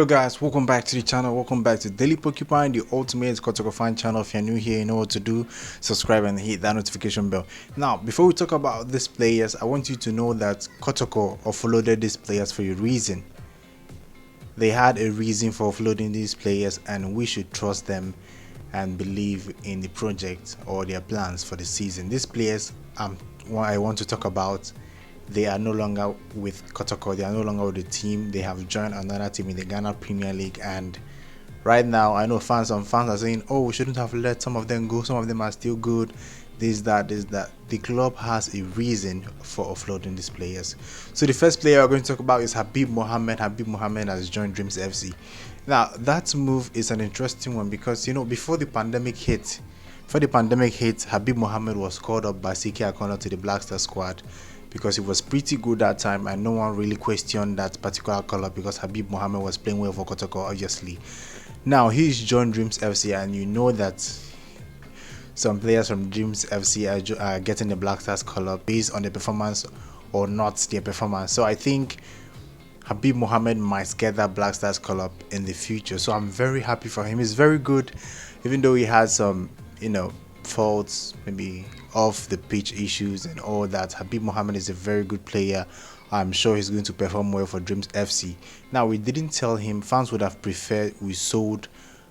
Hello guys, welcome back to the channel. Welcome back to Daily Porcupine, the ultimate Kotoko fan channel. If you're new here, you know what to do. Subscribe and hit that notification bell. Now, before we talk about these players, I want you to know that Kotoko offloaded these players for a reason. They had a reason for offloading these players, and we should trust them and believe in the project or their plans for the season. These players I want to talk about, they are no longer with Kotoko, they are no longer with the team. They have joined another team in the Ghana Premier League, and right now I know some fans are saying, oh, we shouldn't have let some of them go, some of them are still good, this that. The club has a reason for offloading these players. So the first player we're going to talk about is Habib Mohammed. Habib Mohammed has joined Dreams FC. Now that move is an interesting one because, you know, before the pandemic hit, Habib Mohammed was called up by CK Akona to the Black Star squad because he was pretty good that time, and no one really questioned that particular color because Habib Mohammed was playing well for Kotoko, obviously. Now he's joined Dreams FC, and you know that some players from Dreams FC are getting the Black Stars color based on their performance or not their performance. So I think Habib Mohammed might get that Black Stars color in the future. So I'm very happy for him. He's very good, even though he has some, you know, faults, maybe off the pitch issues and all that. Habib Mohammed is a very good player. I'm sure he's going to perform well for Dreams FC. Now, we didn't tell him. Fans would have preferred we sold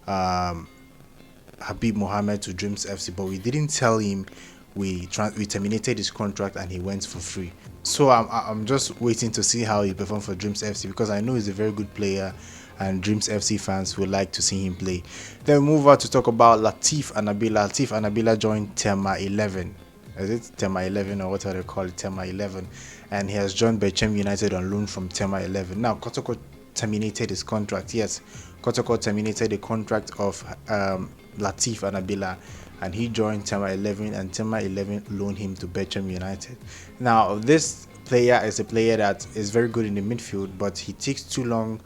Habib Mohammed to Dreams FC, but we didn't tell him we terminated his contract and he went for free. So I'm just waiting to see how he performs for Dreams FC because I know he's a very good player and Dreams FC fans would like to see him play. Then we move on to talk about Latif Anabila. Latif Anabila joined Tema 11. Is it Tema 11 or what do they call it? Tema 11. And he has joined Bechem United on loan from Tema 11. Now, Kotoko terminated his contract. Yes, Kotoko terminated the contract of Latif Anabila, and he joined Tema 11, and Tema 11 loaned him to Bechem United. Now, this player is a player that is very good in the midfield, but he takes too long.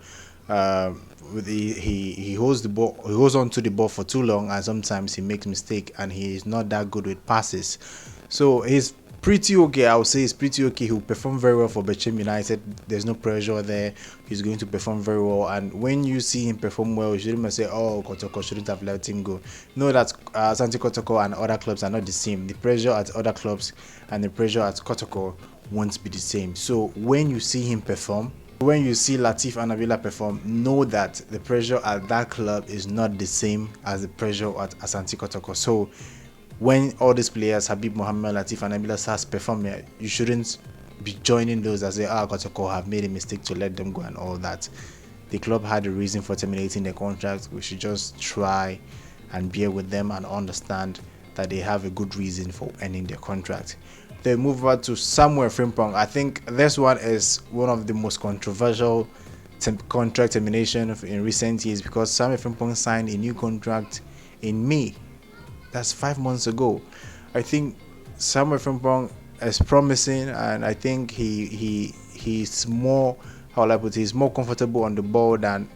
He holds the ball, he holds on to the ball for too long, and sometimes he makes mistake, and he is not that good with passes. So he's pretty okay. I would say he's pretty okay. He'll perform very well for Bechem United. There's no pressure there. He's going to perform very well. And when you see him perform well, you shouldn't say, oh, Kotoko shouldn't have let him go. Know that Asante, Kotoko and other clubs are not the same. The pressure at other clubs and the pressure at Kotoko won't be the same. So when you see him perform, when you see Latif Anabila perform, know that the pressure at that club is not the same as the pressure at Asante Kotoko. So when all these players, Habib Mohammed, Latif Anabila, starts performing, you shouldn't be joining those that say, Kotoko have made a mistake to let them go and all that. The club had a reason for terminating their contract. We should just try and bear with them and understand that they have a good reason for ending their contract. They move on to Samuel Frimpong. I think this one is one of the most controversial contract termination in recent years because Samuel Frimpong signed a new contract in May. That's 5 months ago. I think Samuel Frimpong is promising, and I think he's more, how will I put it, he's more comfortable on the ball than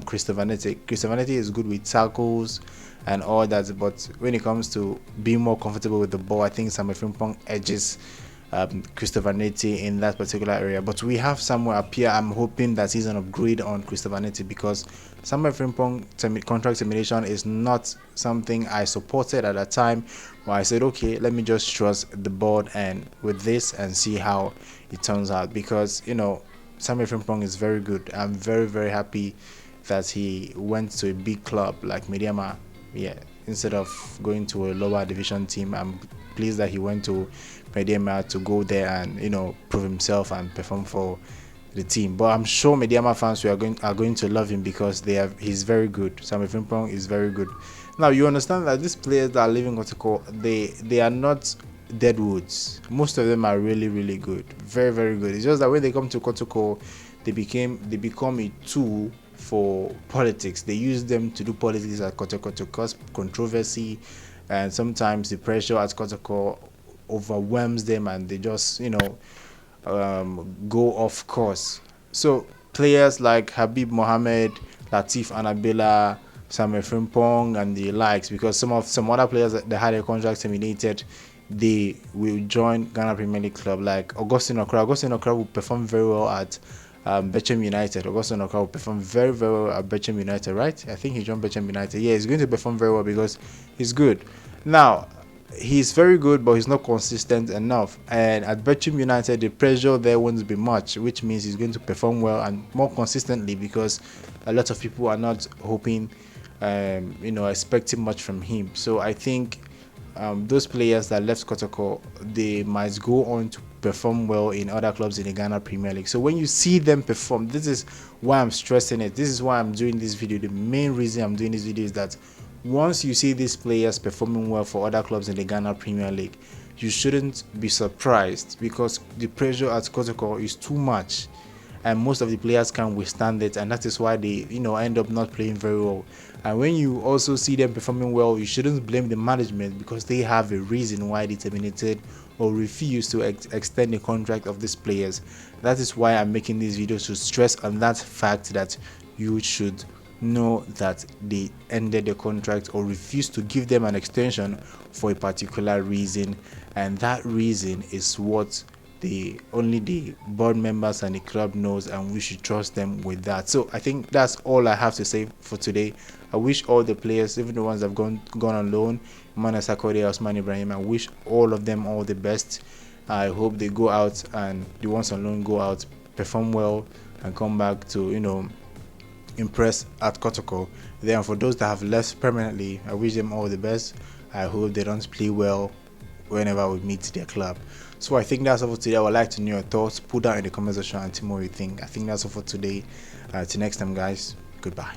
Christopher Vanetti. Christopher Vanetti is good with tackles and all that, but when it comes to being more comfortable with the ball, I think Samuel Frimpong edges Christopher Vanetti in that particular area. But we have Samuel up here. I'm hoping that he's an upgrade on Christopher Vanetti because Samuel Frimpong contract termination is not something I supported at that time, where I said, okay, let me just trust the board and with this and see how it turns out, because, you know, Samuel Frimpong is very good. I'm very, very happy that he went to a big club like Mediama, yeah, instead of going to a lower division team. I'm pleased that he went to Mediama to go there and, you know, prove himself and perform for the team. But I'm sure Mediama fans are going to love him because he's very good. Samuel Frimpong is very good. Now you understand that these players that are leaving Kotoko, they are not deadwoods. Most of them are really, really good, very, very good. It's just that when they come to Kotoko, they become a tool for politics. They use them to do politics at Kotoko to cause controversy, and sometimes the pressure at Kotoko overwhelms them and they just, you know, go off course. So players like Habib Mohammed, Latif Anabila, Samuel Frimpong and the likes, because some other players that had their contracts terminated, they will join Ghana Premier League club like Augustine Okra. Augustine Okra will perform very well at Beckham United. Augustin Oka will perform very, very well at Beckham United, right? I think he joined Beckham United. Yeah, he's going to perform very well because he's good. Now, he's very good, but he's not consistent enough. And at Beckham United, the pressure there won't be much, which means he's going to perform well and more consistently because a lot of people are not hoping, expecting much from him. So I think those players that left Kotoko, they might go on to perform well in other clubs in the Ghana Premier League. So when you see them perform, this is why I'm stressing it. This is why I'm doing this video. The main reason I'm doing this video is that once you see these players performing well for other clubs in the Ghana Premier League, you shouldn't be surprised because the pressure at Kotoko is too much and most of the players can't withstand it, and that is why they end up not playing very well. And when you also see them performing well, you shouldn't blame the management because they have a reason why they terminated or refused to extend the contract of these players. That is why I'm making these videos to stress on that fact that you should know that they ended the contract or refused to give them an extension for a particular reason, and that reason is what only the board members and the club knows, and we should trust them with that. So I think that's all I have to say for today. I wish all the players, even the ones that have gone on loan, Mana Sakode, Osman Ibrahim, I wish all of them all the best. I hope they go out, and the ones on loan go out, perform well, and come back to impress at Kotoko. Then for those that have left permanently, I wish them all the best. I hope they don't play well whenever we meet their club. So I think that's all for today. I would like to know your thoughts. Put that in the comment section and tell me what you think. I think that's all for today. Till next time, guys. Goodbye.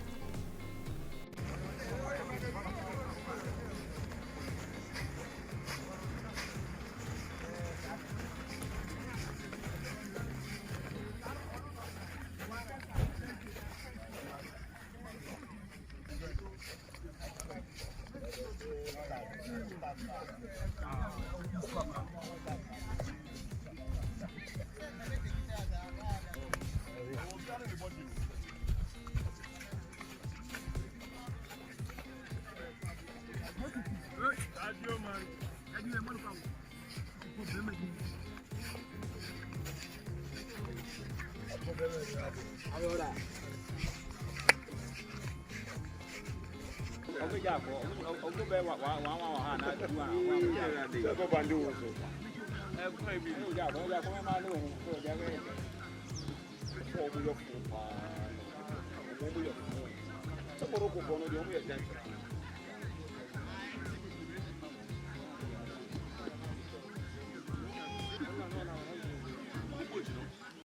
Kotoko